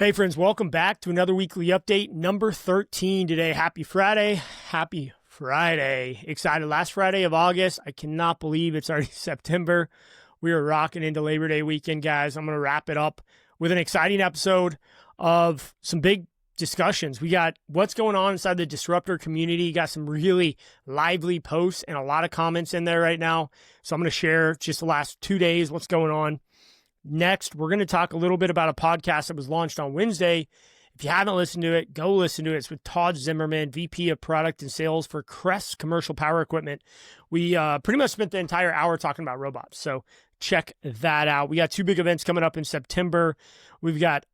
Hey friends, welcome back to another weekly update, number 13 today. Happy Friday. Happy Friday. Excited. Last Friday of August. I cannot believe it's already September. We are rocking into Labor Day weekend, guys. I'm going to wrap it up with an exciting episode of some big discussions. We got what's going on inside the disruptor community. Got some really lively posts and a lot of comments in there right now. So I'm going to share just the last 2 days, what's going on. Next, we're going to talk a little bit about a podcast that was launched on Wednesday. If you haven't listened to it, go listen to it. It's with Todd Zimmerman, VP of Product and Sales for Crest Commercial Power Equipment. We pretty much spent the entire hour talking about robots, so check that out. We got two big events coming up in September. We got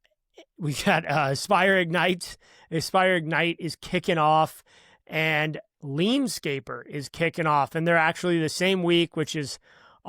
Aspire Ignite. Aspire Ignite is kicking off, and Scaper is kicking off, and they're actually the same week, which is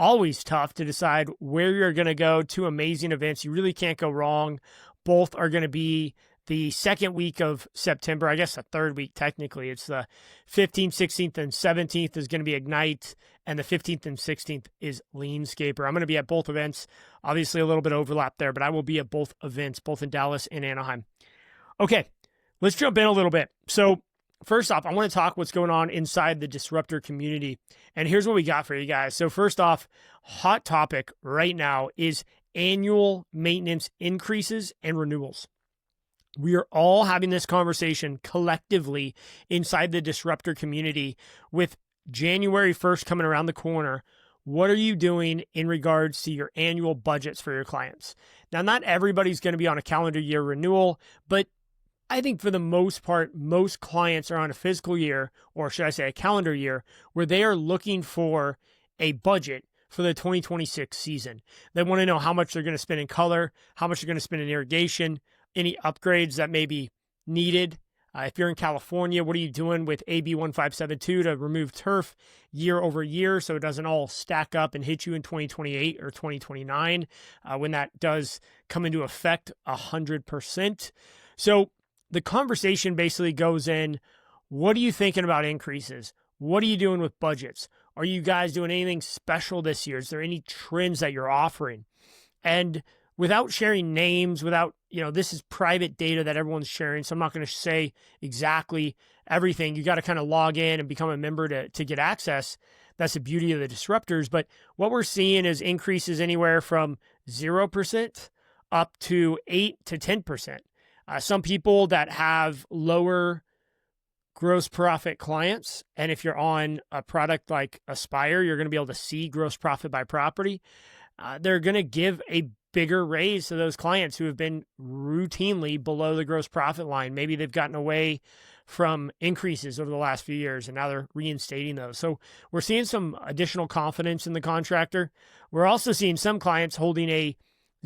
always tough to decide where you're going to go. Two amazing events. You really can't go wrong. Both are going to be the second week of September. I guess the third week, technically. It's the 15th, 16th, and 17th is going to be Ignite, and the 15th and 16th is Scaper. I'm going to be at both events. Obviously, a little bit of overlap there, but I will be at both events, both in Dallas and Anaheim. Okay, let's jump in a little bit. So, first off, I want to talk what's going on inside the disruptor community. And here's what we got for you guys. So first off, hot topic right now is annual maintenance increases and renewals. We are all having this conversation collectively inside the disruptor community with January 1st coming around the corner. What are you doing in regards to your annual budgets for your clients? Now, not everybody's going to be on a calendar year renewal, but I think for the most part, most clients are on a fiscal year, or should I say a calendar year, where they are looking for a budget for the 2026 season. They want to know how much they're going to spend in color, how much they're going to spend in irrigation, any upgrades that may be needed. If you're in California, what are you doing with AB 1572 to remove turf year over year so it doesn't all stack up and hit you in 2028 or 2029 when that does come into effect 100%. So the conversation basically goes in, what are you thinking about increases? What are you doing with budgets? Are you guys doing anything special this year? Is there any trends that you're offering? And without sharing names, this is private data that everyone's sharing, so I'm not going to say exactly everything. You got to kind of log in and become a member to get access. That's the beauty of the disruptors. But what we're seeing is increases anywhere from 0% up to 8 to 10%. Some people that have lower gross profit clients, and if you're on a product like Aspire, you're going to be able to see gross profit by property. They're going to give a bigger raise to those clients who have been routinely below the gross profit line. Maybe they've gotten away from increases over the last few years, and now they're reinstating those. So we're seeing some additional confidence in the contractor. We're also seeing some clients holding a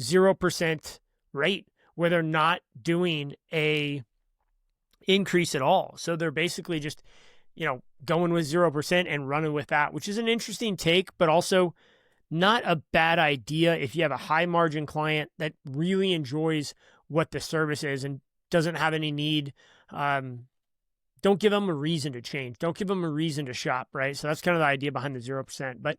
0% rate, where they're not doing a increase at all. So they're basically just, going with 0% and running with that, which is an interesting take, but also not a bad idea if you have a high margin client that really enjoys what the service is and doesn't have any need. Don't give them a reason to change. Don't give them a reason to shop, right? So that's kind of the idea behind the 0%. But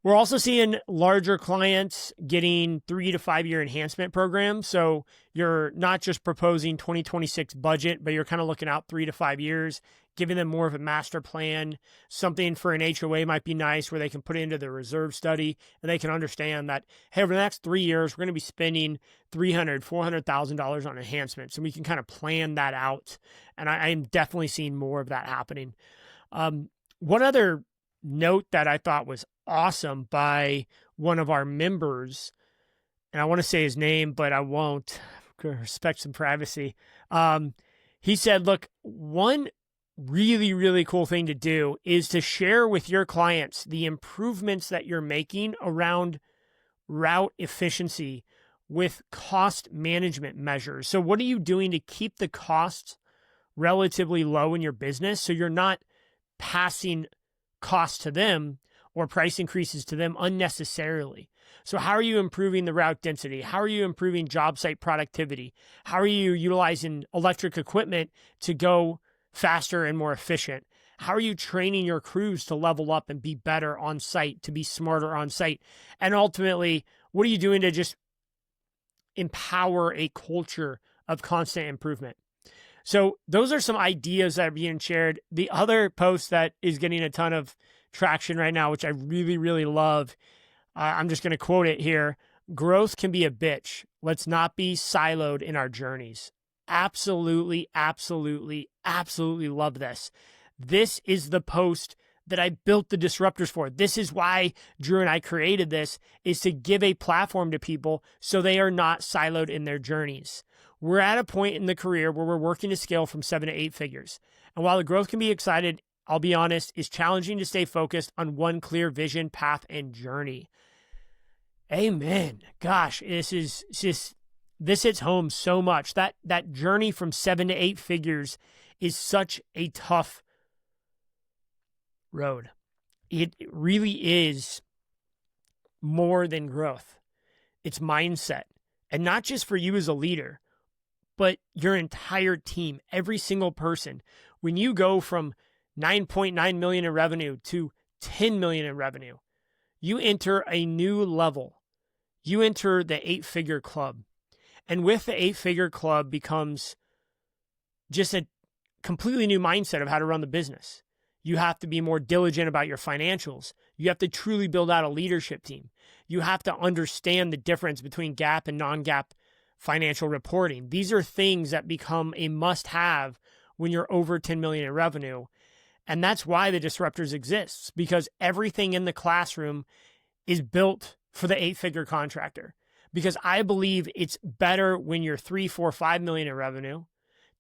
we're also seeing larger clients getting 3 to 5 year enhancement programs. So you're not just proposing 2026 budget, but you're kind of looking out 3 to 5 years, giving them more of a master plan. Something for an HOA might be nice where they can put it into the reserve study and they can understand that, hey, over the next 3 years, we're going to be spending $300,000, $400,000 on enhancements. And we can kind of plan that out. And I'm definitely seeing more of that happening. One other note that I thought was awesome by one of our members, and I want to say his name, but I won't, respect some privacy. He said, look, one really, really cool thing to do is to share with your clients the improvements that you're making around route efficiency with cost management measures. So what are you doing to keep the costs relatively low in your business so you're not passing costs to them or price increases to them unnecessarily? So how are you improving the route density? How are you improving job site productivity? How are you utilizing electric equipment to go faster and more efficient? How are you training your crews to level up and be better on site, to be smarter on site? And ultimately, what are you doing to just empower a culture of constant improvement. So those are some ideas that are being shared. The other post that is getting a ton of traction right now, which I really, really love, I'm just going to quote it here. Growth can be a bitch. Let's not be siloed in our journeys. Absolutely, absolutely, absolutely love this. This is the post that I built the disruptors for. This is why Drew and I created this, is to give a platform to people so they are not siloed in their journeys. We're at a point in the career where we're working to scale from 7 to 8 figures. And while the growth can be excited, I'll be honest, it's challenging to stay focused on one clear vision, path, and journey. Amen. Gosh, this hits home so much. That journey from 7 to 8 figures is such a tough road. It really is more than growth. It's mindset. And not just for you as a leader, but your entire team, every single person. When you go from 9.9 million in revenue to 10 million in revenue, you enter a new level. You enter the 8-figure club. And with the 8-figure club becomes just a completely new mindset of how to run the business. You have to be more diligent about your financials. You have to truly build out a leadership team. You have to understand the difference between GAAP and non-GAAP financial reporting. These are things that become a must-have when you're over 10 million in revenue. And that's why the disruptors exists, because everything in the classroom is built for the 8-figure contractor. Because I believe it's better when you're 3, 4, 5 million in revenue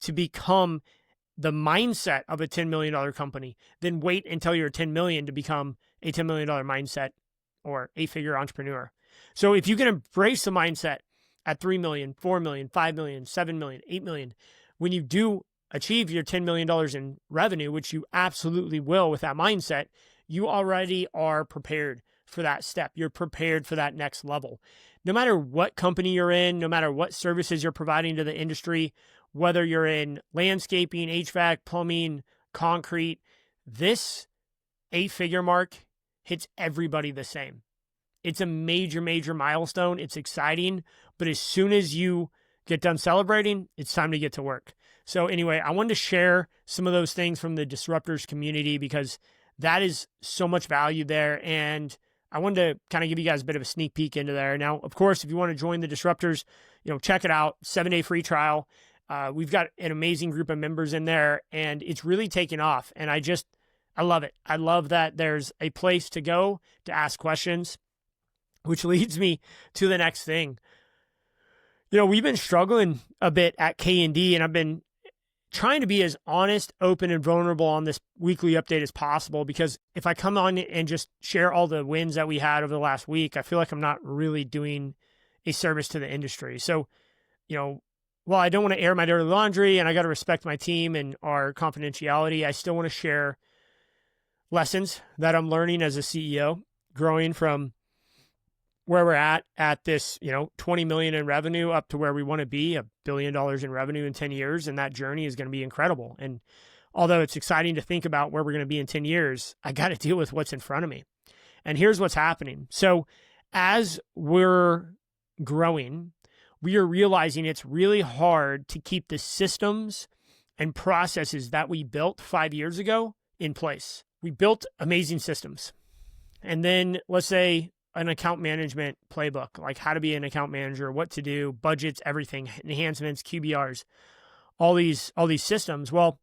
to become the mindset of a $10 million company than wait until you're 10 million to become a $10 million mindset or 8-figure entrepreneur. So if you can embrace the mindset at 3 million, 4 million, 5 million, 7 million, 8 million, when you do achieve your $10 million in revenue, which you absolutely will with that mindset, you already are prepared for that step. You're prepared for that next level. No matter what company you're in, no matter what services you're providing to the industry, whether you're in landscaping, HVAC, plumbing, concrete, this 8-figure mark hits everybody the same. It's a major, major milestone. It's exciting, but as soon as you get done celebrating, it's time to get to work. So anyway, I wanted to share some of those things from the Disruptors community because that is so much value there. And I wanted to kind of give you guys a bit of a sneak peek into there. Now, of course, if you want to join the Disruptors, check it out. 7-day free trial. We've got an amazing group of members in there, and it's really taken off. And I love it. I love that there's a place to go to ask questions, which leads me to the next thing. We've been struggling a bit at K&D, and I've been trying to be as honest, open, and vulnerable on this weekly update as possible, because if I come on and just share all the wins that we had over the last week, I feel like I'm not really doing a service to the industry. So, while I don't want to air my dirty laundry and I got to respect my team and our confidentiality, I still want to share lessons that I'm learning as a CEO, growing from where we're at this, 20 million in revenue up to where we want to be, $1 billion in revenue in 10 years. And that journey is going to be incredible. And although it's exciting to think about where we're going to be in 10 years, I got to deal with what's in front of me. And here's what's happening. So as we're growing, we are realizing it's really hard to keep the systems and processes that we built 5 years ago in place. We built amazing systems. And then let's say an account management playbook, like how to be an account manager, what to do, budgets, everything, enhancements, QBRs, all these systems. Well,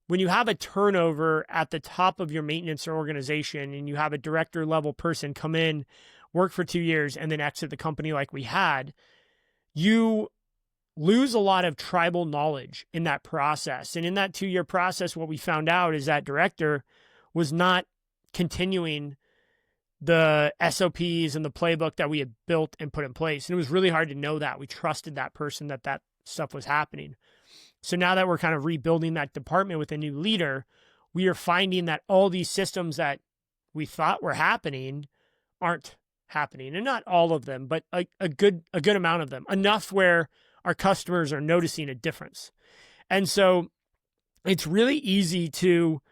when you have a turnover at the top of your maintenance organization and you have a director level person come in, work for 2 years, and then exit the company like we had, you lose a lot of tribal knowledge in that process. And in that 2-year process, what we found out is that director was not continuing the SOPs and the playbook that we had built and put in place. And it was really hard to know that. We trusted that person that stuff was happening. So now that we're kind of rebuilding that department with a new leader, we are finding that all these systems that we thought were happening aren't happening. And not all of them, but a good amount of them. Enough where our customers are noticing a difference. And so it's really easy to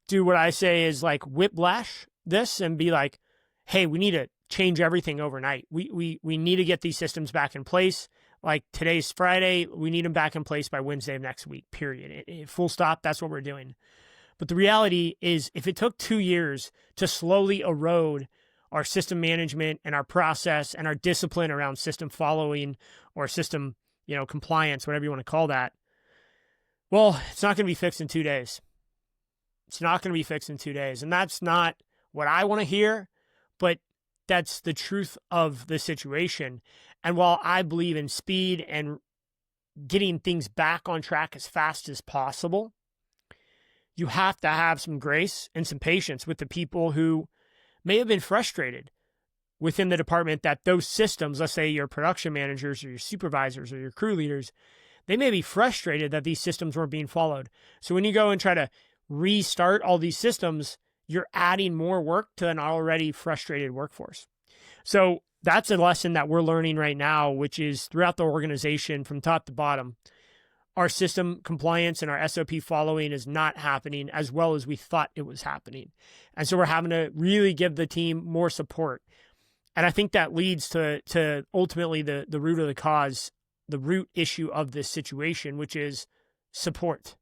do what I say is like whiplash this and be like, hey, we need to change everything overnight. We need to get these systems back in place. Like today's Friday, we need them back in place by Wednesday of next week, period. Full stop, that's what we're doing. But the reality is if it took 2 years to slowly erode our system management and our process and our discipline around system following or system, compliance, whatever you want to call that, well, it's not going to be fixed in 2 days. It's not going to be fixed in 2 days. And that's not what I want to hear, but that's the truth of the situation. And while I believe in speed and getting things back on track as fast as possible, you have to have some grace and some patience with the people who may have been frustrated within the department that those systems, let's say your production managers or your supervisors or your crew leaders, they may be frustrated that these systems weren't being followed. So when you go and try to restart all these systems, you're adding more work to an already frustrated workforce. So that's a lesson that we're learning right now, which is throughout the organization from top to bottom, our system compliance and our SOP following is not happening as well as we thought it was happening. And so we're having to really give the team more support. And I think that leads to ultimately the root of the cause, the root issue of this situation, which is support.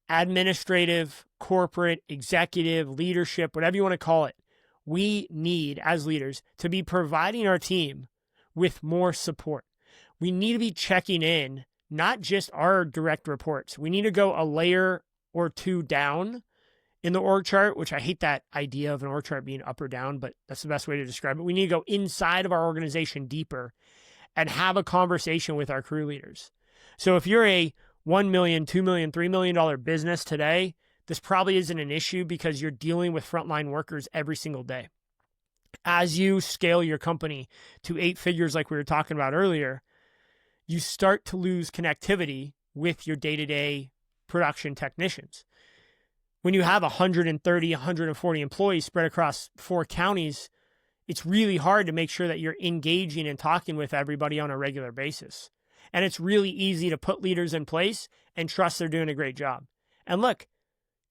Administrative, corporate, executive, leadership, whatever you want to call it. We need, as leaders, to be providing our team with more support. We need to be checking in, not just our direct reports. We need to go a layer or two down in the org chart, which I hate that idea of an org chart being up or down, but that's the best way to describe it. We need to go inside of our organization deeper and have a conversation with our crew leaders. So if you're a $1 million, $2 million, $3 million business today, this probably isn't an issue because you're dealing with frontline workers every single day. As you scale your company to 8 figures like we were talking about earlier, you start to lose connectivity with your day-to-day production technicians. When you have 130, 140 employees spread across 4 counties, it's really hard to make sure that you're engaging and talking with everybody on a regular basis. And it's really easy to put leaders in place and trust they're doing a great job. And look,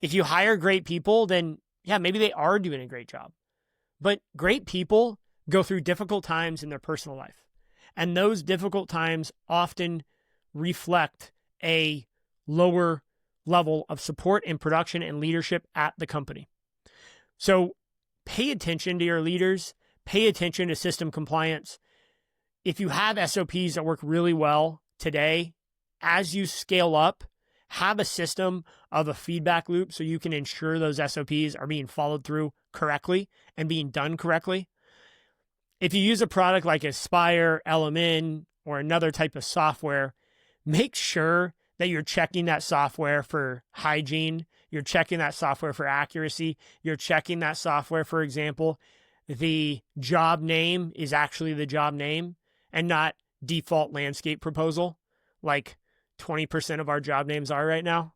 if you hire great people, then yeah, maybe they are doing a great job. But great people go through difficult times in their personal life. And those difficult times often reflect a lower level of support and production and leadership at the company. So pay attention to your leaders, pay attention to system compliance. If you have SOPs that work really well today, as you scale up, have a system of a feedback loop so you can ensure those SOPs are being followed through correctly and being done correctly. If you use a product like Aspire, LMN, or another type of software, make sure that you're checking that software for hygiene. You're checking that software for accuracy. You're checking that software, for example, the job name is actually the job name and not default landscape proposal, like 20% of our job names are right now.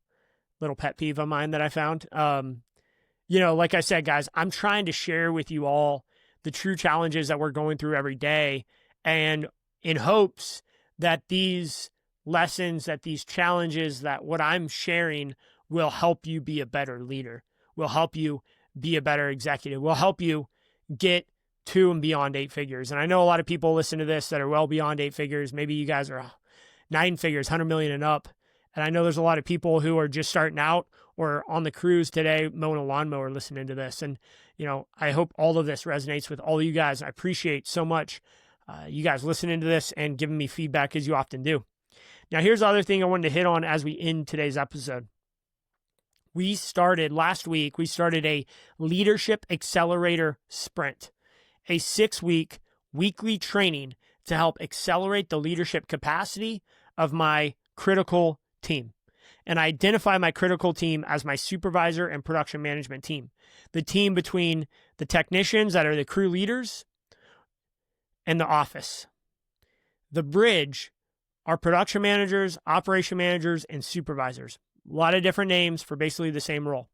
Little pet peeve of mine that I found. Like I said, guys, I'm trying to share with you all the true challenges that we're going through every day, and in hopes that these lessons, that these challenges, that what I'm sharing will help you be a better leader, will help you be a better executive, will help you get to and beyond 8 figures. And I know a lot of people listen to this that are well beyond 8 figures. Maybe you guys are 9 figures, 100 million and up. And I know there's a lot of people who are just starting out or on the cruise today, mowing a lawnmower, listening to this. And, I hope all of this resonates with all of you guys. I appreciate so much you guys listening to this and giving me feedback as you often do. Now, here's the other thing I wanted to hit on as we end today's episode. Last week, we started a Leadership Accelerator Sprint, a 6-week weekly training to help accelerate the leadership capacity of my critical team. And I identify my critical team as my supervisor and production management team, the team between the technicians that are the crew leaders and the office. The bridge are production managers, operation managers, and supervisors. A lot of different names for basically the same role.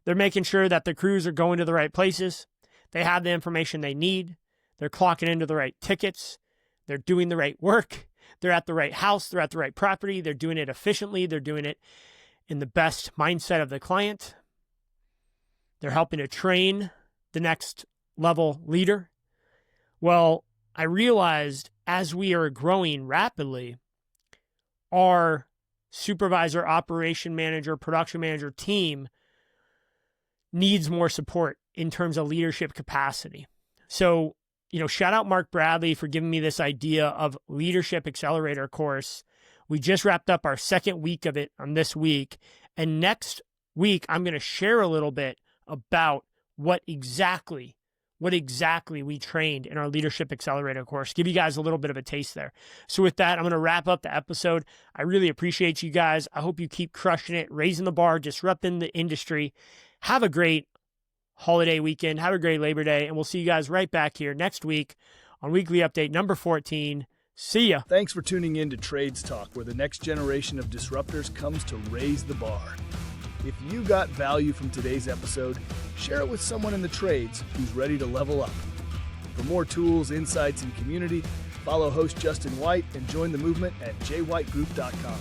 They're making sure that the crews are going to the right places. They have the information they need. They're clocking into the right tickets. They're doing the right work. They're at the right house. They're at the right property. They're doing it efficiently. They're doing it in the best mindset of the client. They're helping to train the next level leader. Well, I realized as we are growing rapidly, our supervisor, operation manager, production manager team needs more support in terms of leadership capacity. So, shout out Mark Bradley for giving me this idea of Leadership Accelerator course. We just wrapped up our second week of it on this week. And next week, I'm going to share a little bit about what exactly we trained in our Leadership Accelerator course. Give you guys a little bit of a taste there. So with that, I'm going to wrap up the episode. I really appreciate you guys. I hope you keep crushing it, raising the bar, disrupting the industry. Have a great holiday weekend. Have a great Labor Day. And we'll see you guys right back here next week on Weekly Update number 14. See ya. Thanks for tuning in to Trades Talk, where the next generation of disruptors comes to raise the bar. If you got value from today's episode, share it with someone in the trades who's ready to level up. For more tools, insights, and community, follow host Justin White and join the movement at jwhitegroup.com.